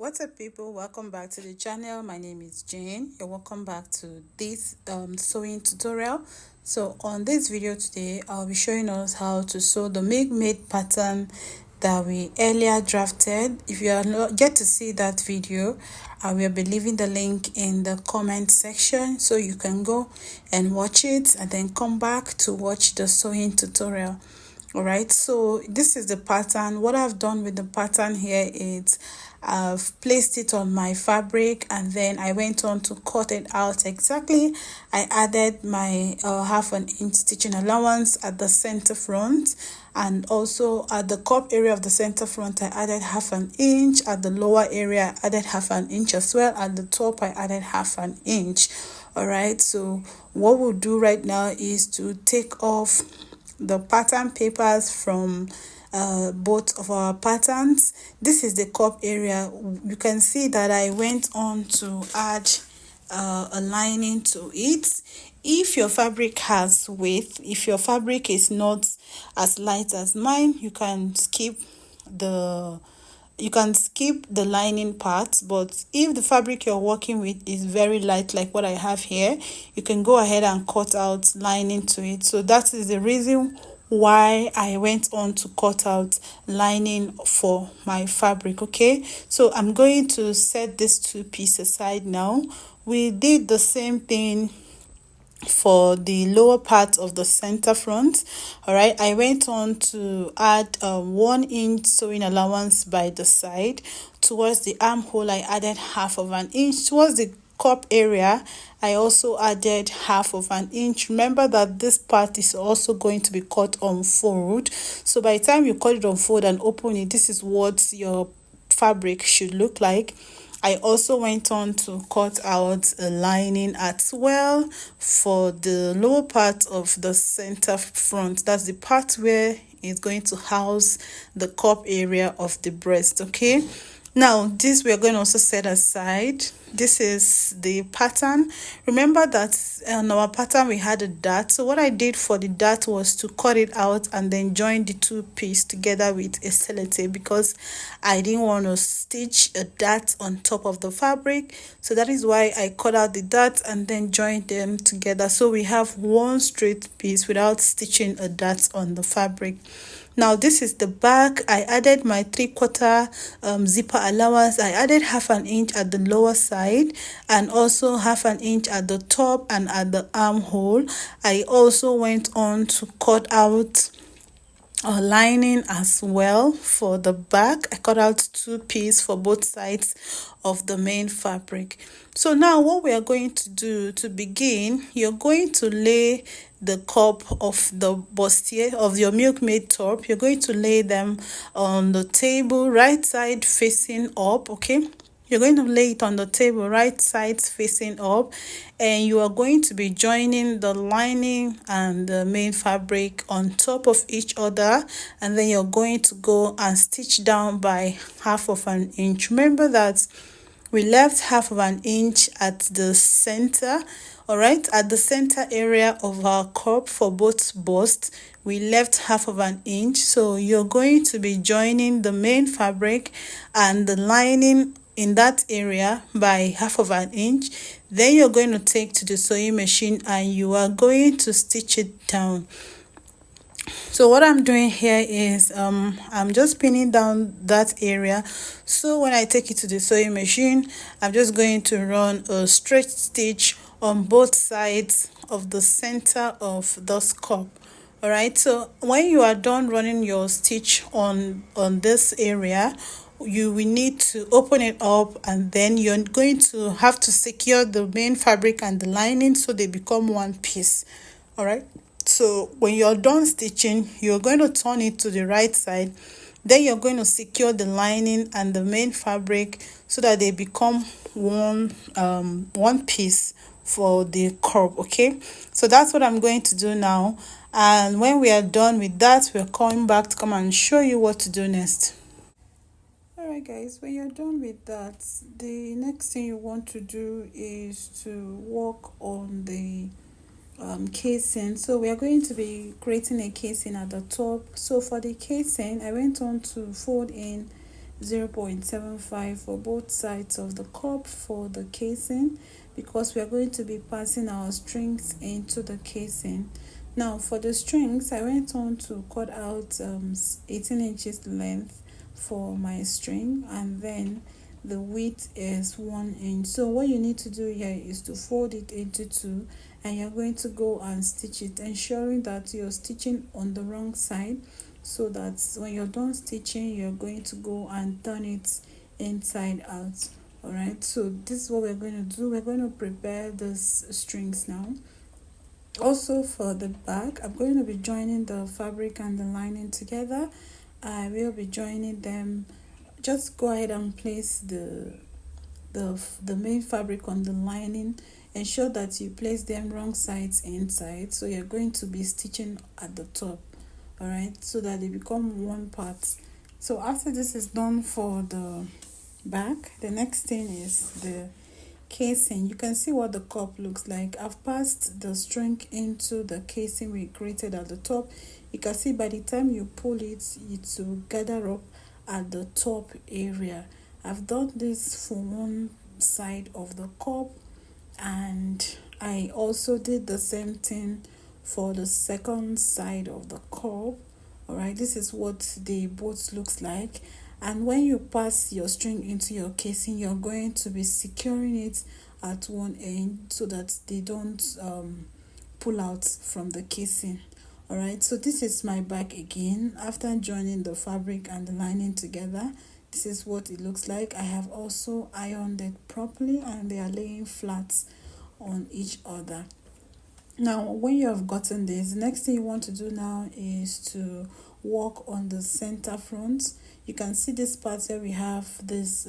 What's up, people? Welcome back to the channel. My name is Jane. You're welcome back to this sewing tutorial. So on this video today, I'll be showing us how to sew the milkmaid pattern that we earlier drafted. If you are not yet to see that video, I will be leaving the link in the comment section so you can go and watch it and then come back to watch the sewing tutorial. All right, so this is the pattern. What I've done with the pattern here is I've placed it on my fabric and then I went on to cut it out exactly. I added my half an inch stitching allowance at the center front, and also at the cup area of the center front I added half an inch. At the lower area I added half an inch as well. At the top I added half an inch. All right, so what we'll do right now is to take off the pattern papers from both of our patterns. This is the cup area. You can see that I went on to add a lining to it. If your fabric has width, if your fabric is not as light as mine, you can skip the lining part. But if the fabric you're working with is very light like what I have here, you can go ahead and cut out lining to it. So that is the reason why I went on to cut out lining for my fabric. Okay, so I'm going to set this two pieces aside now. We did the same thing for the lower part of the center front. All right, I went on to add 1 inch sewing allowance by the side. Towards the armhole I added half of an inch. Towards the cup area I also added half of an inch. Remember that this part is also going to be cut on fold, so by the time you cut it on fold and open it, this is what your fabric should look like. I also went on to cut out a lining as well for the lower part of the center front. That's the part where it's going to house the cup area of the breast. Okay, now this we're going to also set aside. This is the pattern. Remember that on our pattern we had a dart, so what I did for the dart was to cut it out and then join the two pieces together with a sellotape, because I didn't want to stitch a dart on top of the fabric. So that is why I cut out the dart and then joined them together, so we have one straight piece without stitching a dart on the fabric. Now this is the back. I added my 3/4 zipper allowance. I added half an inch at the lower side and also half an inch at the top and at the armhole. I also went on to cut out a lining as well for the back. I cut out two pieces for both sides of the main fabric. So now what we are going to do to begin, you're going to lay the cup of the bustier of your milkmaid top. You're going to lay them on the table, right side facing up. Okay, you're going to lay it on the table, right sides facing up, and you are going to be joining the lining and the main fabric on top of each other, and then you're going to go and stitch down by half of an inch. Remember that we left half of an inch at the center. All right, at the center area of our cup for both busts we left half of an inch. So you're going to be joining the main fabric and the lining in that area by half of an inch. Then you're going to take to the sewing machine and you are going to stitch it down. So what I'm doing here is I'm just pinning down that area, so when I take it to the sewing machine I'm just going to run a straight stitch on both sides of the center of this cup. All right, so when you are done running your stitch on this area, you will need to open it up, and then you're going to have to secure the main fabric and the lining so they become one piece. All right, so when you're done stitching, you're going to turn it to the right side. Then you're going to secure the lining and the main fabric so that they become one piece for the curve. Okay, so that's what I'm going to do now, and when we are done with that, we're coming back to come and show you what to do next. Alright guys, when you're done with that, the next thing you want to do is to work on the casing. So we are going to be creating a casing at the top. So for the casing, I went on to fold in 0.75 for both sides of the cup for the casing, because we are going to be passing our strings into the casing. Now for the strings, I went on to cut out 18 inches length for my string, and then the width is 1 inch. So what you need to do here is to fold it into two, and you're going to go and stitch it, ensuring that you're stitching on the wrong side, so that when you're done stitching, you're going to go and turn it inside out. All right, so this is what we're going to do. We're going to prepare these strings now. Also for the back, I'm going to be joining the fabric and the lining together. I will be joining them. Just go ahead and place the main fabric on the lining. Ensure that you place them wrong sides inside, so you're going to be stitching at the top, all right, so that they become one part. So after this is done for the back, the next thing is the casing. You can see what the cup looks like. I've passed the string into the casing we created at the top. You can see by the time you pull it, it will gather up at the top area. I've done this for one side of the cup, and I also did the same thing for the second side of the cup. All right, this is what the both looks like. And when you pass your string into your casing, you're going to be securing it at one end so that they don't pull out from the casing. All right, so this is my back again. After joining the fabric and the lining together, this is what it looks like. I have also ironed it properly, and they are laying flat on each other. Now when you have gotten this, the next thing you want to do now is to work on the center front. You can see this part where we have this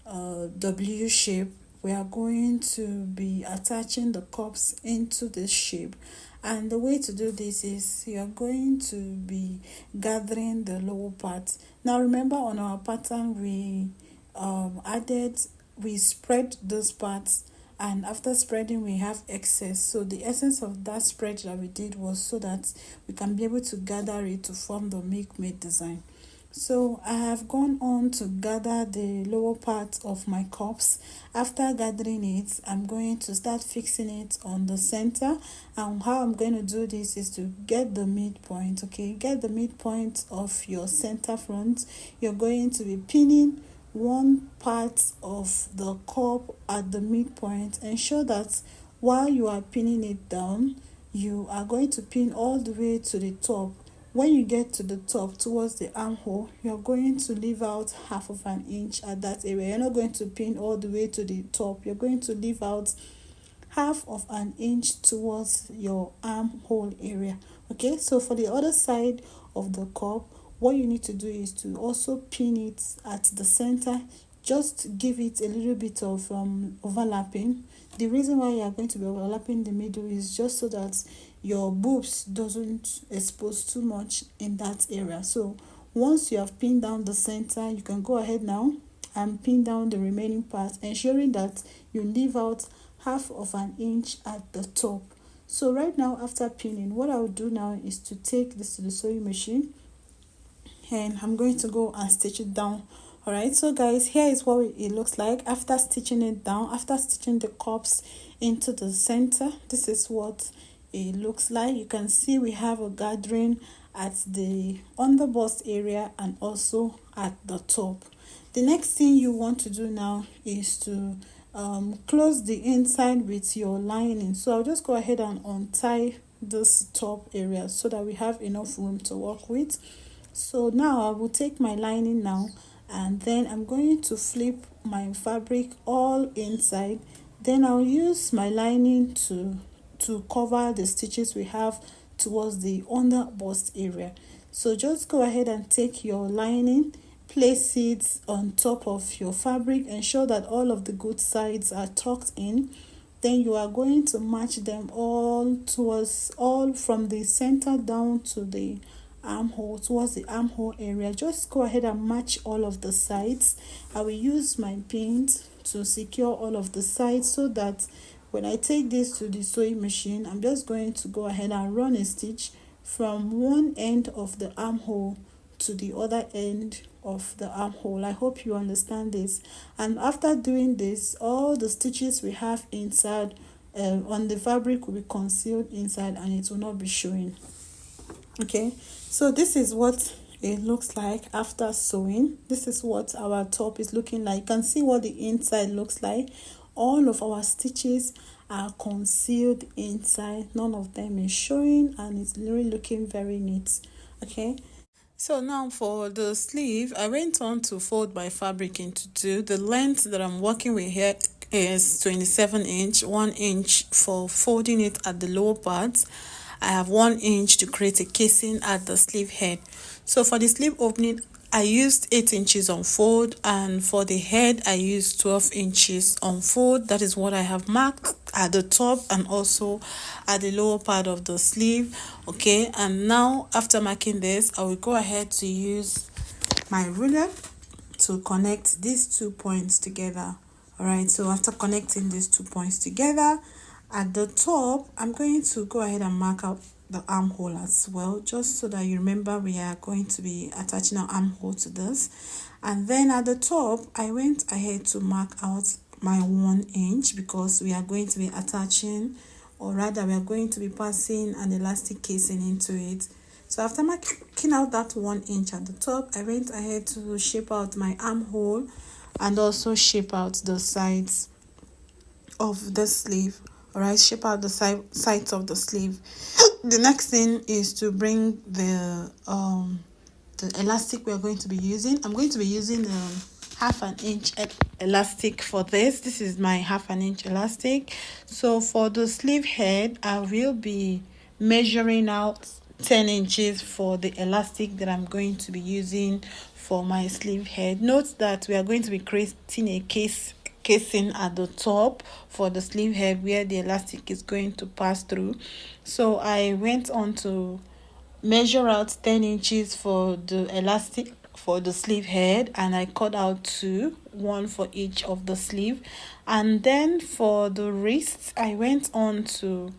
W shape. We are going to be attaching the cups into this shape, and the way to do this is you are going to be gathering the lower part. Now remember, on our pattern we we spread those parts, and after spreading we have excess. So the essence of that spread that we did was so that we can be able to gather it to form the milkmaid design. So I have gone on to gather the lower part of my cups. After gathering it, I'm going to start fixing it on the center. And how I'm going to do this is to get the midpoint. Okay, get the midpoint of your center front. You're going to be pinning one part of the cup at the midpoint. Ensure that while you are pinning it down, you are going to pin all the way to the top. When you get to the top towards the armhole, you're going to leave out half of an inch at that area. You're not going to pin all the way to the top. You're going to leave out half of an inch towards your armhole area. Okay, so for the other side of the cup, what you need to do is to also pin it at the center. Just give it a little bit of overlapping. The reason why you are going to be overlapping the middle is just so that your boobs doesn't expose too much in that area. So once you have pinned down the center, you can go ahead now and pin down the remaining part, ensuring that you leave out half of an inch at the top. So right now, after pinning, what I will do now is to take this to the sewing machine, and I'm going to go and stitch it down. All right, so guys, here is what it looks like after stitching it down. After stitching the cups into the center, this is what it looks like. You can see we have a gathering at the underbust area and also at the top. The next thing you want to do now is to close the inside with your lining. So I'll just go ahead and untie this top area so that we have enough room to work with. So now I will take my lining now, and then I'm going to flip my fabric all inside. Then I'll use my lining to cover the stitches we have towards the underbust area. So just go ahead and take your lining, place it on top of your fabric, ensure that all of the good sides are tucked in. Then you are going to match them all from the center down to the armhole, towards the armhole area. Just go ahead and match all of the sides. I will use my pins to secure all of the sides so that when I take this to the sewing machine, I'm just going to go ahead and run a stitch from one end of the armhole to the other end of the armhole. I hope you understand this. And after doing this, all the stitches we have inside on the fabric will be concealed inside and it will not be showing. Okay, so this is what it looks like after sewing. This is what our top is looking like. You can see what the inside looks like. All of our stitches are concealed inside, none of them is showing, and it's really looking very neat. Okay, so now for the sleeve, I went on to fold my fabric into two. The length that I'm working with here is 27 inch, 1 inch for folding it at the lower part. I have 1 inch to create a casing at the sleeve head. So for the sleeve opening, I used 8 inches on fold, and for the head I used 12 inches on fold. That is what I have marked at the top and also at the lower part of the sleeve. Okay, and now after marking this, I will go ahead to use my ruler to connect these 2 points together. All right, so after connecting these 2 points together, at the top I'm going to go ahead and mark out the armhole as well, just so that you remember we are going to be attaching our armhole to this. And then at the top I went ahead to mark out my 1 inch, because we are going to be attaching, or rather we are going to be passing an elastic casing into it. So after marking out that 1 inch at the top, I went ahead to shape out my armhole and also shape out the sides of the sleeve. All right, shape out the sides of the sleeve. The next thing is to bring the elastic we are going to be using. I'm going to be using half an inch elastic for this. This is my half an inch elastic. So for the sleeve head, I will be measuring out 10 inches for the elastic that I'm going to be using for my sleeve head. Note that we are going to be creating a casing at the top for the sleeve head where the elastic is going to pass through. So I went on to measure out 10 inches for the elastic for the sleeve head, and I cut out two, one for each of the sleeve. And then for the wrist, I went on to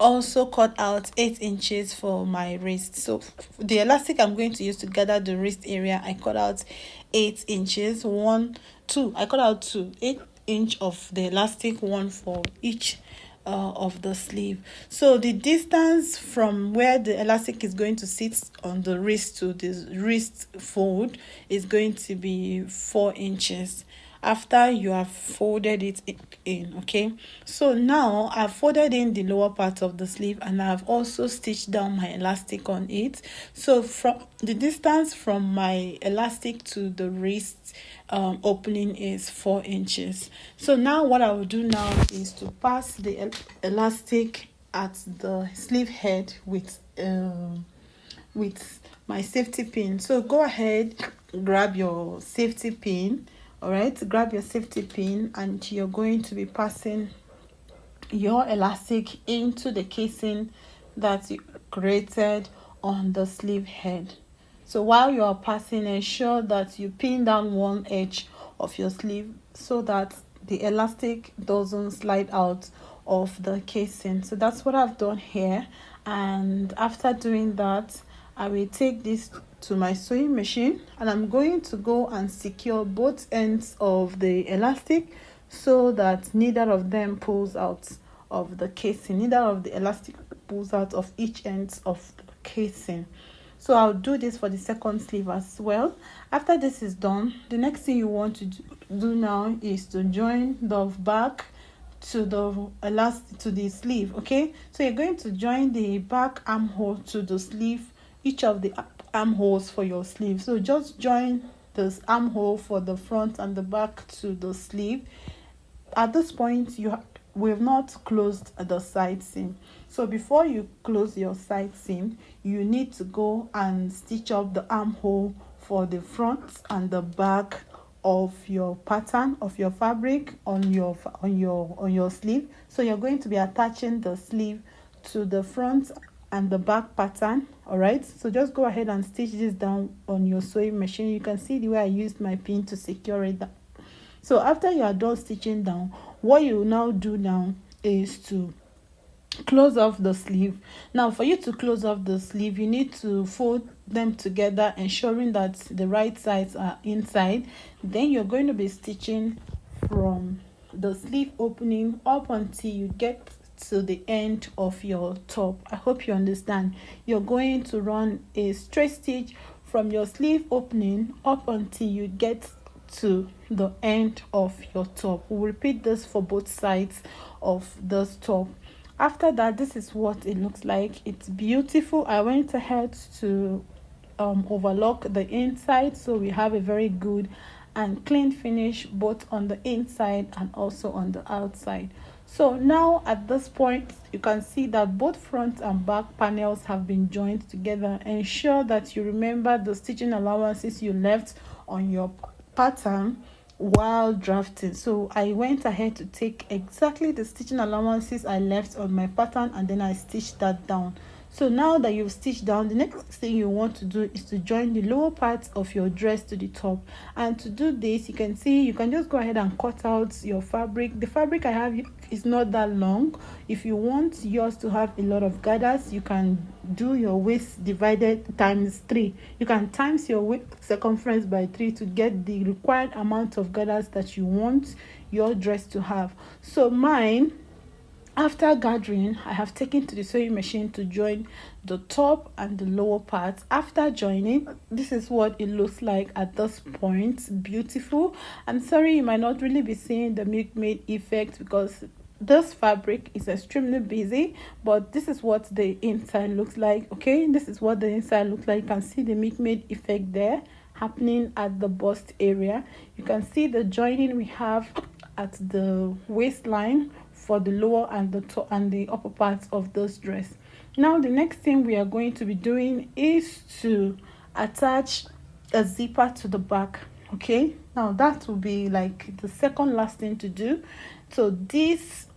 also cut out 8 inches for my wrist. So the elastic I'm going to use to gather the wrist area, I cut out 8 inches, I cut out 8 inch of the elastic, one for each of the sleeve. So the distance from where the elastic is going to sit on the wrist to the wrist fold is going to be 4 inches after you have folded it in. Okay, so now I've folded in the lower part of the sleeve and I've also stitched down my elastic on it. So from the distance from my elastic to the wrist opening is 4 inches. So now what I will do now is to pass the elastic at the sleeve head with my safety pin. So go ahead, grab your safety pin. All right, grab your safety pin and you're going to be passing your elastic into the casing that you created on the sleeve head. So while you are passing, ensure that you pin down one edge of your sleeve so that the elastic doesn't slide out of the casing. So that's what I've done here. And after doing that, I will take this to my sewing machine and I'm going to go and secure both ends of the elastic so that neither of them pulls out of the casing. Neither of the elastic pulls out of each end of the casing. So I'll do this for the second sleeve as well. After this is done, the next thing you want to do now is to join the back to the elastic to the sleeve. Okay, so you're going to join the back armhole to the sleeve, each of the armholes for your sleeve. So just join this armhole for the front and the back to the sleeve. At this point, we've not closed the side seam. So before you close your side seam, you need to go and stitch up the armhole for the front and the back of your pattern of your fabric on your sleeve. So you're going to be attaching the sleeve to the front and the back pattern. All right, so just go ahead and stitch this down on your sewing machine. You can see the way I used my pin to secure it down. So after you are done stitching down, what you now do now is to close off the sleeve. Now for you to close off the sleeve, you need to fold them together, ensuring that the right sides are inside. Then you're going to be stitching from the sleeve opening up until you get to the end of your top. I hope you understand. You're going to run a straight stitch from your sleeve opening up until you get to the end of your top. We'll repeat this for both sides of this top. After that, this is what it looks like. It's beautiful. I went ahead to overlock the inside, so we have a very good and clean finish both on the inside and also on the outside. So now at this point, you can see that both front and back panels have been joined together. Ensure that you remember the stitching allowances you left on your pattern while drafting. So I went ahead to take exactly the stitching allowances I left on my pattern, and then I stitched that down. So now that you've stitched down, the next thing you want to do is to join the lower part of your dress to the top. And to do this, you can see you can just go ahead and cut out your fabric. The fabric I have is not that long. If you want yours to have a lot of gathers, you can do your waist divided times 3. You can times your waist circumference by 3 to get the required amount of gathers that you want your dress to have. So mine, after gathering, I have taken to the sewing machine to join the top and the lower part. After joining, this is what it looks like at this point. Beautiful. I'm sorry you might not really be seeing the milkmaid effect because this fabric is extremely busy, but this is what the inside looks like. Okay, this is what the inside looks like. You can see the milkmaid effect there happening at the bust area. You can see the joining we have at the waistline for the lower and the top and the upper parts of this dress. Now the next thing we are going to be doing is to attach a zipper to the back. Okay, now that will be like the second last thing to do. So this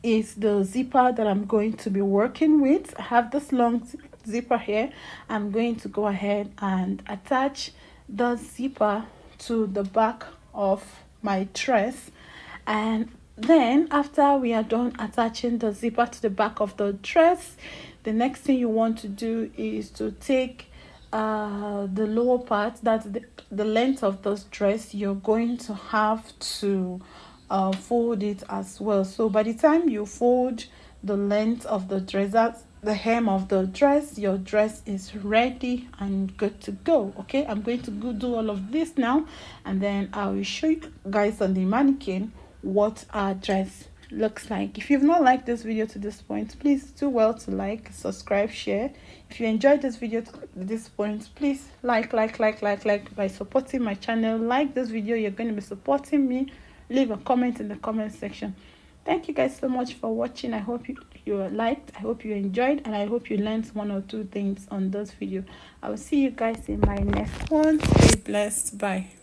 is the zipper that I'm going to be working with. I have this long zipper here. I'm going to go ahead and attach the zipper to the back of my dress, and then after we are done attaching the zipper to the back of the dress, the next thing you want to do is to take the lower part, that's the length of this dress. You're going to have to fold it as well. So by the time you fold the length of the dress, that's the hem of the dress, your dress is ready and good to go. Okay, I'm going to go do all of this now, and then I will show you guys on the mannequin what our dress looks like. If you've not liked this video to this point, please do well to like, subscribe, share. If you enjoyed this video to this point, please like by supporting my channel. Like this video, you're going to be supporting me. Leave a comment in the comment section. Thank you guys so much for watching. I hope you liked, I hope you enjoyed, and I hope you learned 1 or 2 things on this video. I will see you guys in my next one. Stay blessed. Bye.